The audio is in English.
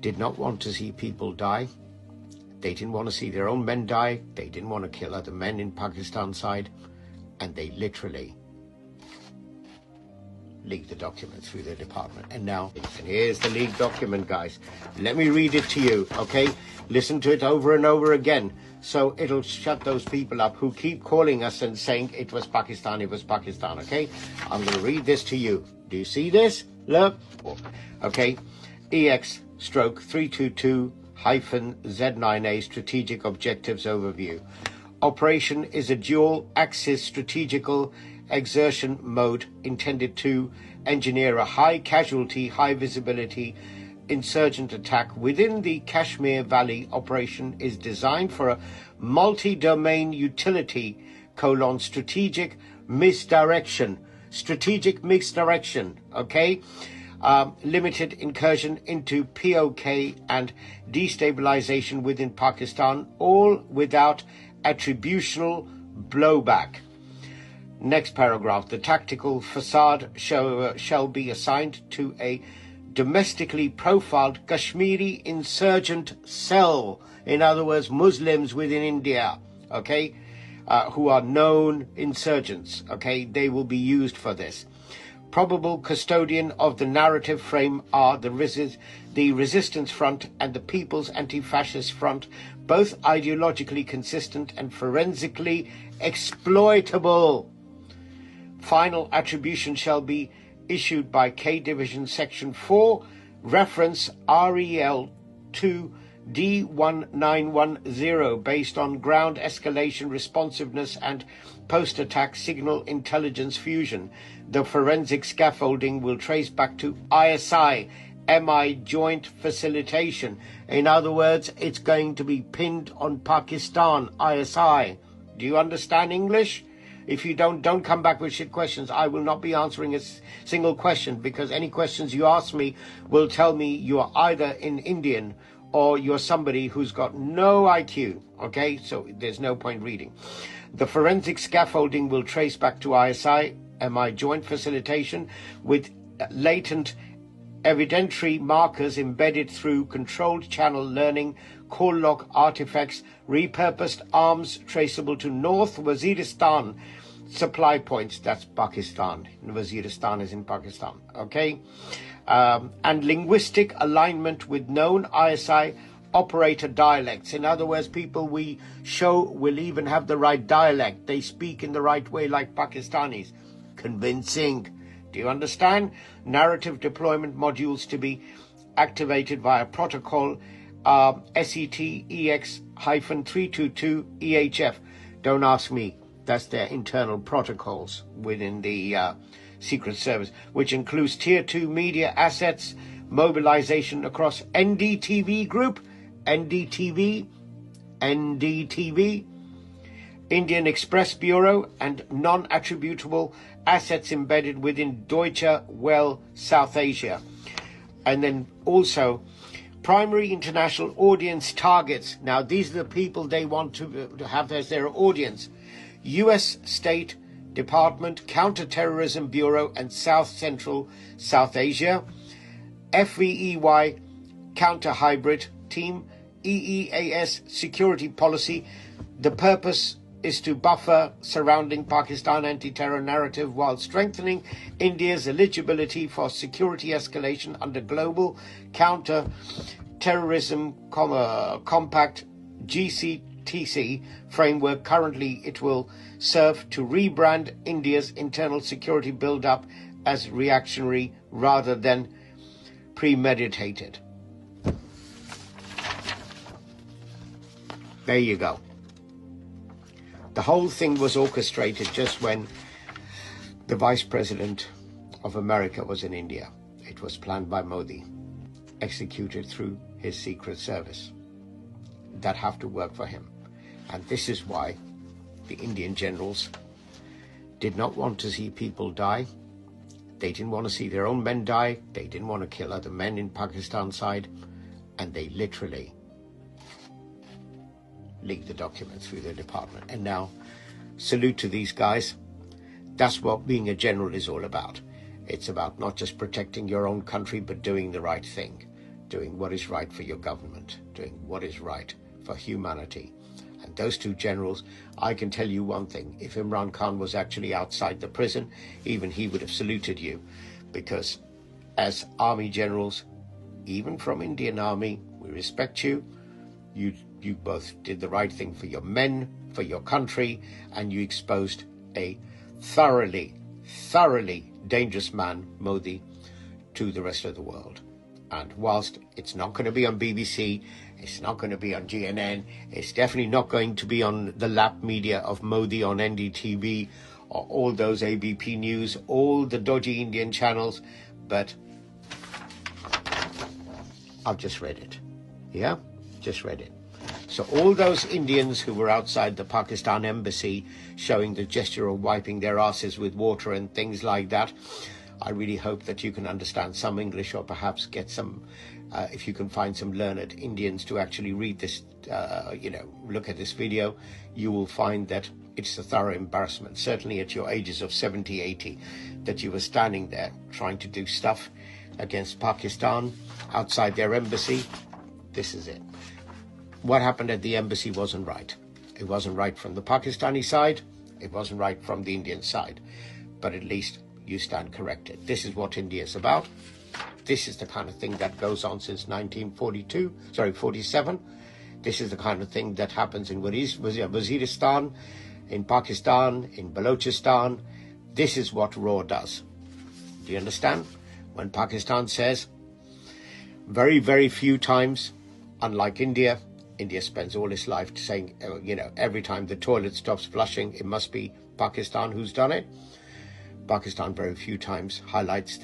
did not want to see people die. They didn't want to see their own men die. They didn't want to kill other men in Pakistan side. And they literally leaked the document through their department. And here's the leaked document, guys. Let me read it to you, okay? Listen to it over and over again, so it'll shut those people up who keep calling us and saying it was Pakistan, okay? I'm going to read this to you. Do you see this? Look. Okay. EX/322-Z9A Strategic Objectives Overview. Operation is a dual-axis strategical exertion mode intended to engineer a high-casualty, high-visibility insurgent attack within the Kashmir Valley. Operation is designed for a multi-domain utility, strategic misdirection, okay? Limited incursion into POK and destabilization within Pakistan, all without attributional blowback. Next paragraph. The tactical facade shall be assigned to a domestically profiled Kashmiri insurgent cell. In other words, Muslims within India, okay, who are known insurgents, okay? They will be used for this. Probable custodian of the narrative frame are the Resistance Front and the People's Anti-Fascist Front, both ideologically consistent and forensically exploitable. Final attribution shall be issued by K Division Section 4, reference REL 2 D1910, based on ground escalation responsiveness and post-attack signal intelligence fusion. The forensic scaffolding will trace back to ISI, MI joint facilitation. In other words, it's going to be pinned on Pakistan, ISI. Do you understand English? If you don't come back with shit questions. I will not be answering a single question, because any questions you ask me will tell me you are either an Indian or you're somebody who's got no IQ, okay? So there's no point reading. The forensic scaffolding will trace back to ISI, MI joint facilitation, with latent evidentiary markers embedded through controlled channel learning, call log artifacts, repurposed arms traceable to North Waziristan supply points. That's Pakistan. Waziristan is in Pakistan, okay? And linguistic alignment with known ISI operator dialects. In other words, people we show will even have the right dialect. They speak in the right way like Pakistanis. Convincing. Do you understand? Narrative deployment modules to be activated via protocol SET EX-322 EHF. Don't ask me. That's their internal protocols within the Secret Service, which includes Tier 2 media assets, mobilization across NDTV Group, NDTV, Indian Express Bureau, and non-attributable assets embedded within Deutsche Welle South Asia. And then also primary international audience targets. Now, these are the people they want to have as their audience. U.S. State Department, Counterterrorism Bureau, and South Central South Asia. FVEY Counter-Hybrid Team, EEAS Security Policy. The purpose is to buffer surrounding Pakistan anti-terror narrative while strengthening India's eligibility for security escalation under Global Counter-Terrorism Compact GCTC framework. Currently, it will serve to rebrand India's internal security build-up as reactionary rather than premeditated. There you go. The whole thing was orchestrated just when the Vice President of America was in India. It was planned by Modi, executed through his Secret Service. That have to work for him. And this is why the Indian generals did not want to see people die. They didn't want to see their own men die. They didn't want to kill other men in Pakistan side. And they literally leaked the document through their department. And now, salute to these guys. That's what being a general is all about. It's about not just protecting your own country, but doing the right thing. doing what is right for your government, doing what is right for humanity. And those two generals, I can tell you one thing, if Imran Khan was actually outside the prison, even he would have saluted you, because as army generals, even from Indian Army, we respect you. You both did the right thing for your men, for your country, and you exposed a thoroughly dangerous man, Modi, to the rest of the world. And whilst it's not going to be on BBC, it's not going to be on GNN, it's definitely not going to be on the lap media of Modi on NDTV or all those ABP News, all the dodgy Indian channels, but I've just read it. Yeah, just read it. So all those Indians who were outside the Pakistan embassy showing the gesture of wiping their asses with water and things like that, I really hope that you can understand some English, or perhaps get some, if you can find some learned Indians to actually read this, look at this video, you will find that it's a thorough embarrassment, certainly at your ages of 70, 80, that you were standing there trying to do stuff against Pakistan outside their embassy. This is it. What happened at the embassy wasn't right. It wasn't right from the Pakistani side. It wasn't right from the Indian side. But at least you stand corrected. This is what India is about. This is the kind of thing that goes on since 47. This is the kind of thing that happens in Waziristan, in Pakistan, in Balochistan. This is what RAW does. Do you understand? When Pakistan says, very, very few times, unlike India, India spends all its life saying, every time the toilet stops flushing, it must be Pakistan who's done it. Pakistan very few times highlights this